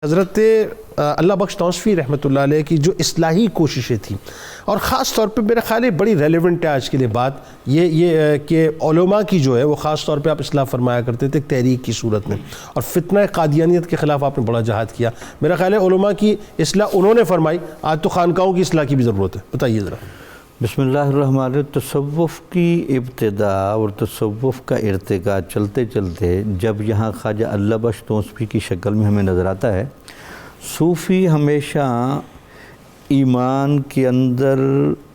حضرت اللہ بخش توصفی رحمۃ اللہ علیہ کی جو اصلاحی کوششیں تھیں، اور خاص طور پہ میرا خیال ہے بڑی ریلیونٹ ہے آج کے لیے بات یہ کہ علماء کی جو ہے وہ خاص طور پہ آپ اصلاح فرمایا کرتے تھے تحریک کی صورت میں، اور فتنہ قادیانیت کے خلاف آپ نے بڑا جہاد کیا۔ میرا خیال ہے علماء کی اصلاح انہوں نے فرمائی، آج تو خانقاہوں کی اصلاح کی بھی ضرورت ہے، بتائیے ذرا۔ بسم اللہ الرحمن الرحیم۔ تصوف کی ابتدا اور تصوف کا ارتقاء چلتے چلتے جب یہاں خواجہ اللہ بخش توصفی کی شکل میں ہمیں نظر آتا ہے، صوفی ہمیشہ ایمان کے اندر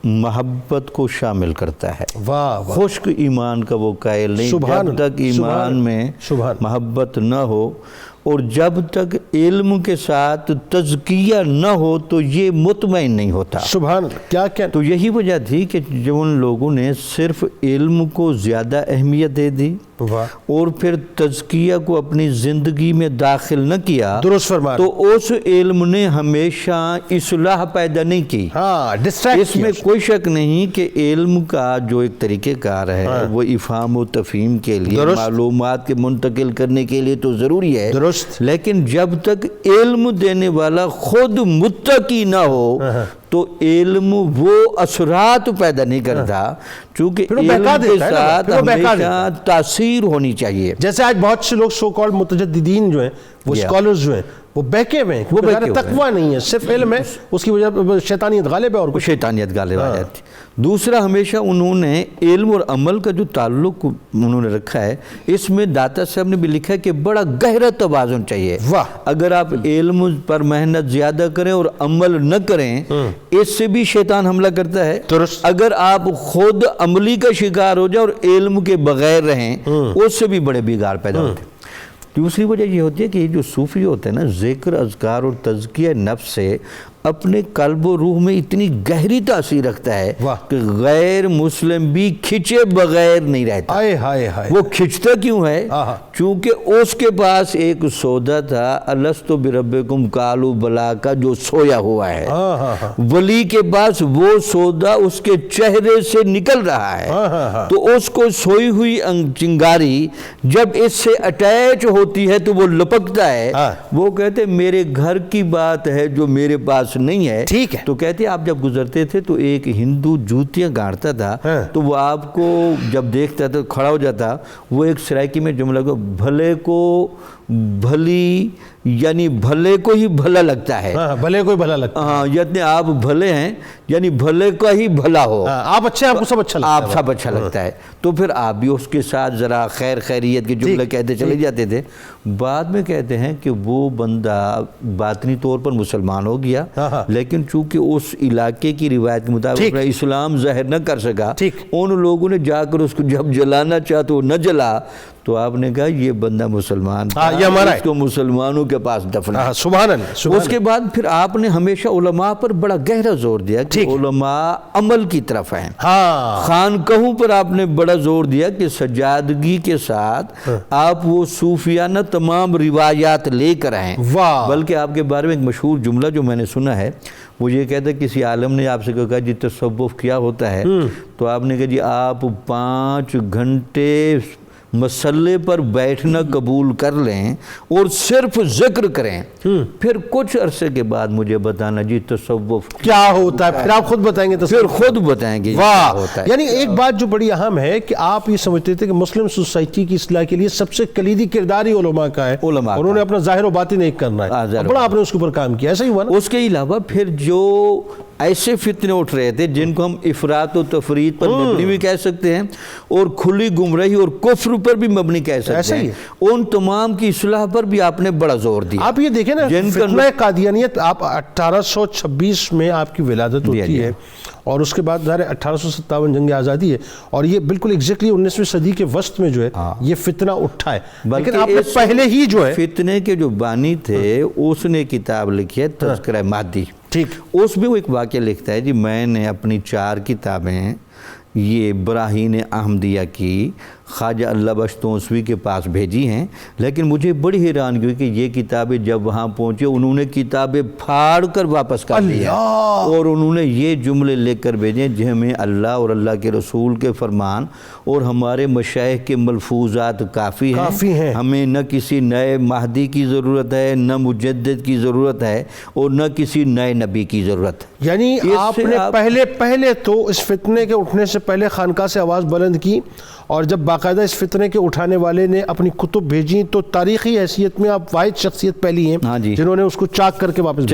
محبت کو شامل کرتا ہے۔ واہ خشک ایمان کا وہ قائل نہیں، جب تک ایمان میں محبت نہ ہو اور جب تک علم کے ساتھ تزکیہ نہ ہو تو یہ مطمئن نہیں ہوتا۔ سبحان کیا تو یہی وجہ تھی کہ جو ان لوگوں نے صرف علم کو زیادہ اہمیت دے دی اور پھر تزکیہ کو اپنی زندگی میں داخل نہ کیا، درست فرما، تو اس علم نے ہمیشہ اصلاح پیدا نہیں کی۔ اس میں کوئی شک نہیں کہ علم کا جو ایک طریقہ کار ہے وہ افہام و تفہیم کے لیے، معلومات کے منتقل کرنے کے لیے تو ضروری ہے، لیکن جب تک علم دینے والا خود متقی نہ ہو تو علم وہ اثرات پیدا نہیں کرتا، چونکہ علم کے ساتھ ہمیشہ تاثیر ہونی چاہیے۔ جیسے آج بہت سے لوگ سو کالڈ متجددین جو ہیں، وہ اسکالرز جو ہیں، وہ بہکے ہوئے ہیں، وہ تقویٰ نہیں ہے، صرف علم ہے، اس کی وجہ شیطانیت غالب ہے، اور شیطانیت غالب آ جاتی۔ دوسرا، ہمیشہ انہوں نے علم اور عمل کا جو تعلق انہوں نے رکھا ہے، اس میں داتا صاحب نے بھی لکھا ہے کہ بڑا گہرا توازن چاہیے۔ اگر آپ علم پر محنت زیادہ کریں اور عمل نہ کریں، اس سے بھی شیطان حملہ کرتا ہے۔ اگر آپ خود عملی کا شکار ہو جائیں اور علم کے بغیر رہیں، اس سے بھی بڑے بگاڑ پیدا ہوتے ہیں۔ دوسری وجہ یہ ہوتی ہے کہ یہ جو صوفی ہوتے ہیں نا، ذکر، اذکار اور تزکیہ نفس سے اپنے قلب و روح میں اتنی گہری تاثیر رکھتا ہے کہ غیر مسلم بھی کھچے بغیر نہیں رہتا۔ وہ کھچتا کیوں ہے؟ چونکہ اس کے پاس ایک سودا تھا، الست بربکم قالوا بلا کا، جو سویا ہوا ہے۔ ولی کے پاس وہ سودا اس کے چہرے سے نکل رہا ہے، تو اس کو سوئی ہوئی چنگاری جب اس سے اٹیچ ہوتی ہے تو وہ لپکتا ہے۔ وہ کہتے میرے گھر کی بات ہے جو میرے پاس نہیں ہے، ٹھیک ہے۔ تو کہتے آپ جب گزرتے تھے تو ایک ہندو جوتیاں گاڑتا تھا، تو وہ آپ کو جب دیکھتا تھا کھڑا ہو جاتا، وہ ایک سرائکی میں جملہ کو بھلے کو بھلی، یعنی بھلے کو ہی بھلا لگتا ہے، بھلے کو ہی بھلا لگتا ہے، ہاں، یعنی آپ بھلے ہیں، یعنی بھلے کا ہی بھلا ہو، آپ اچھے، آپ کو سب اچھا لگتا ہے، آپ سب اچھا لگتا ہے۔ تو پھر آپ بھی اس کے ساتھ ذرا خیر خیریت کے جملے کہتے چلے جاتے تھے۔ بعد میں کہتے ہیں کہ وہ بندہ باطنی طور پر مسلمان ہو گیا، لیکن چونکہ اس علاقے کی روایت کے مطابق اسلام ظاہر نہ کر سکا، ان لوگوں نے جا کر اس کو جب جلانا چاہا تو نہ جلا، تو آپ نے کہا یہ بندہ مسلمان تھا، اس کو مسلمانوں کے پاس دفنا۔ سبحان اللہ۔ اس کے بعد پھر آپ نے ہمیشہ علماء پر بڑا گہرا زور دیا کہ علماء عمل کی طرف ہیں۔ خانقاہوں پر آپ نے بڑا زور دیا کہ سجادگی کے ساتھ آپ وہ صوفیانہ تمام روایات لے کر آئیں۔ بلکہ آپ کے بارے میں ایک مشہور جملہ جو میں نے سنا ہے، وہ یہ کہتا ہے کسی عالم نے آپ سے کہا جی تصوف کیا ہوتا ہے، تو آپ نے کہا جی آپ 5 گھنٹے مسلح پر بیٹھنا قبول کر لیں اور صرف ذکر کریں، پھر کچھ عرصے کے بعد مجھے بتانا جی تصوف کیا ہوتا ہے، پھر آپ خود بتائیں گے، پھر خود بتائیں گے کیا ہوتا ہے۔ یعنی ایک بات جو بڑی اہم ہے کہ آپ یہ سمجھتے تھے کہ مسلم سوسائٹی کی اصلاح کے لیے سب سے کلیدی کردار ہی علماء کا ہے، انہوں نے اپنا ظاہر و باطن ایک کرنا ہے، بڑا آپ نے اس کے اوپر کام کیا، ایسا ہی ہوا نا۔ اس کے علاوہ پھر جو ایسے فتنے اٹھ رہے تھے جن کو ہم افراط و تفرید پر مبنی بھی کہہ سکتے ہیں اور کھلی گمراہی اور کفر پر بھی مبنی کہہ سکتے ہیں، ان تمام کی اصلاح پر بھی آپ نے بڑا زور دیا۔ آپ یہ دیکھیں نا، فتنہ قادیانیت، آپ 1826 میں آپ کی ولادت ہوتی ہے، اور اس کے بعد 1857 جنگ آزادی ہے، اور یہ بالکل ایگزیکٹلی 19ویں صدی کے وسط میں جو ہے یہ فتنہ اٹھا ہے، لیکن آپ نے پہلے ہی جو ہے فتنے کے جو بانی تھے اس نے کتاب لکھی ہے تذکرہ مادی، اس میں وہ ایک واقعہ لکھتا ہے جی میں نے اپنی 4 کتابیں یہ براہین احمدیہ کی خواجہ اللہ بخش تونسوی کے پاس بھیجی ہیں، لیکن مجھے بڑی حیرانگی ہوئی کہ یہ کتابیں جب وہاں پہنچے انہوں نے کتابیں پھاڑ کر واپس کر دیا اور انہوں نے یہ جملے لے کر بھیجے جنہیں ہمیں اللہ اور اللہ کے رسول کے فرمان اور ہمارے مشائخ کے ملفوظات کافی ہیں، ہمیں نہ کسی نئے مہدی کی ضرورت ہے، نہ مجدد کی ضرورت ہے، اور نہ کسی نئے نبی کی ضرورت ہے۔ یعنی آپ نے پہلے تو اس فتنے کے اٹھنے سے پہلے خانقاہ سے آواز بلند کی، اور جب باقاعدہ اس فتنے کے اٹھانے والے نے اپنی کتب بھیجی تو تاریخی حیثیت میں آپ واحد شخصیت پہلی ہیں جنہوں نے اس کو چاک کر کے واپس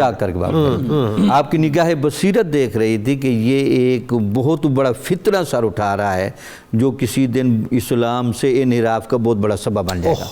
آپ کی نگاہ بصیرت دیکھ رہی تھی کہ یہ ایک بہت بڑا فتنہ سر اٹھا رہا ہے جو کسی دن اسلام سے انحراف کا بہت بڑا سبب بن جائے گا۔